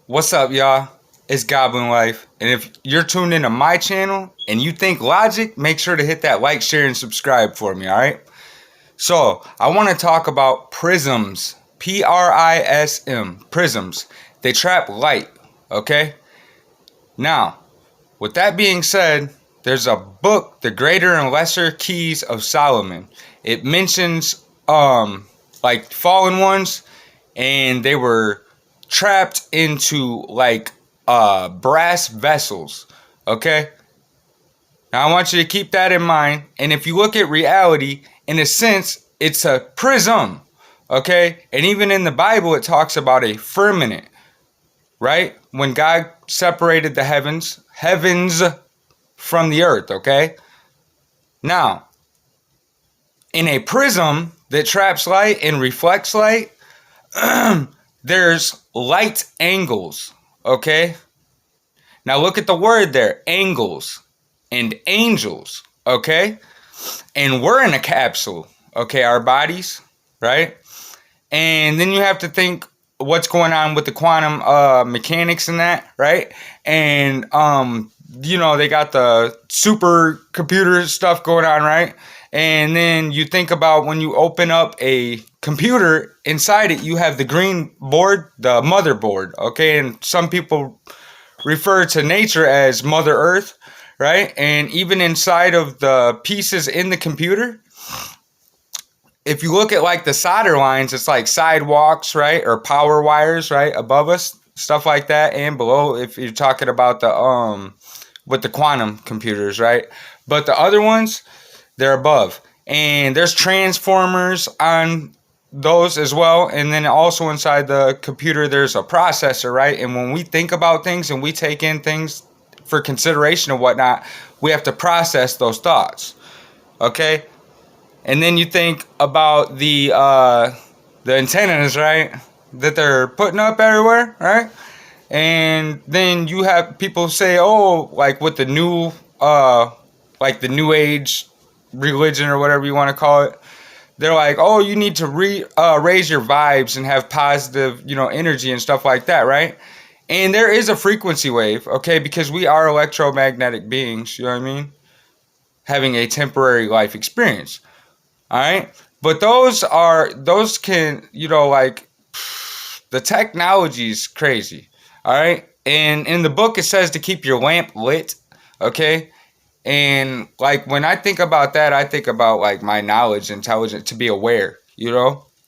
What's up, y'all? It's Goblin Life. And if you're tuned into my channel and you think logic, make sure to hit that like, share, and subscribe for me, alright? So, I want to talk about prisms. P-R-I-S-M. Prisms. They trap light, okay? Now, with that being said, there's a book, The Greater and Lesser Keys of Solomon. It mentions, like, fallen ones, and they were trapped into like brass vessels. Okay, now I want you to keep that in mind. And if you look at reality, in a sense, it's a prism. Okay, and even in the Bible it talks about a firmament, right? When God separated the heavens from the earth. Okay, now in a prism that traps light and reflects light, there's light angles, okay? Now look at the word there, angles and angels, okay? And we're in a capsule, okay, our bodies, right? And then you have to think what's going on with the quantum mechanics and that, right? And, they got the supercomputer stuff going on, right? And then you think about when you open up a computer, inside it you have the green board, the motherboard, okay? And some people refer to nature as Mother Earth, right? And even inside of the pieces in the computer, if you look at like the solder lines, it's like sidewalks, right? Or power wires, right? Above us, stuff like that, and below if you're talking about the with the quantum computers, right? But the other ones, they're above. And there's transformers on those as well. And then also inside the computer, there's a processor, right? And when we think about things and we take in things for consideration and whatnot, we have to process those thoughts. Okay? And then you think about the antennas, right? That they're putting up everywhere, right? And then you have people say, oh, like with the new, like the new age religion or whatever you want to call it, they're like, oh, you need to raise your vibes and have positive, energy and stuff like that, right? And there is a frequency wave, okay, because we are electromagnetic beings, you know what I mean? Having a temporary life experience, all right? But those can, like, the technology is crazy, all right? And in the book, it says to keep your lamp lit, okay? And like when I think about that, I think about like my knowledge, intelligence, to be aware,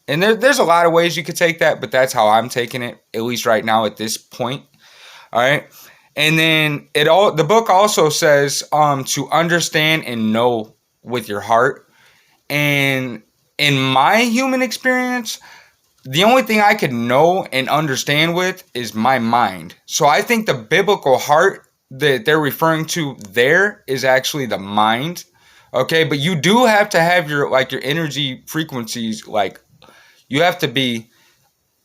And there's a lot of ways you could take that, but that's how I'm taking it, at least right now at this point. All right. And then the book also says to understand and know with your heart. And in my human experience, the only thing I could know and understand with is my mind. So I think the biblical heart that they're referring to there is actually the mind, okay? But you do have to have your energy frequencies, like you have to be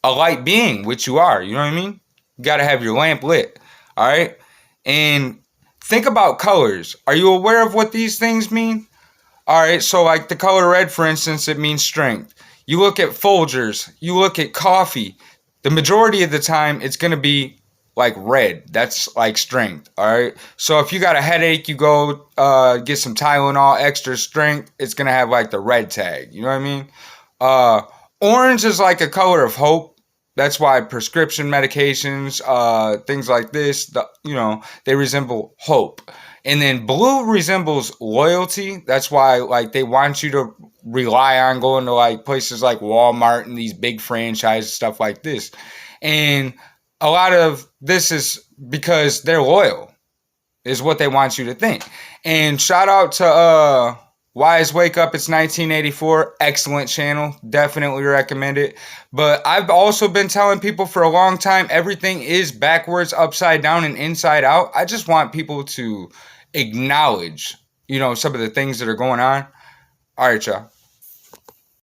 a light being, which you are, you know what I mean? You got to have your lamp lit, all right? And think about colors. Are you aware of what these things mean? All right, so like the color red, for instance, it means strength. You look at Folgers, you look at coffee, the majority of the time it's going to be like red. That's like strength, all right? So if you got a headache, you go get some Tylenol, extra strength, it's going to have like the red tag, you know what I mean? Orange is like a color of hope. That's why prescription medications, things like this, they resemble hope. And then blue resembles loyalty. That's why like they want you to rely on going to like places like Walmart and these big franchises, stuff like this. And a lot of this is because they're loyal, is what they want you to think. And shout out to Wise Wake Up, it's 1984. Excellent channel. Definitely recommend it. But I've also been telling people for a long time, everything is backwards, upside down, and inside out. I just want people to acknowledge, some of the things that are going on. All right, y'all.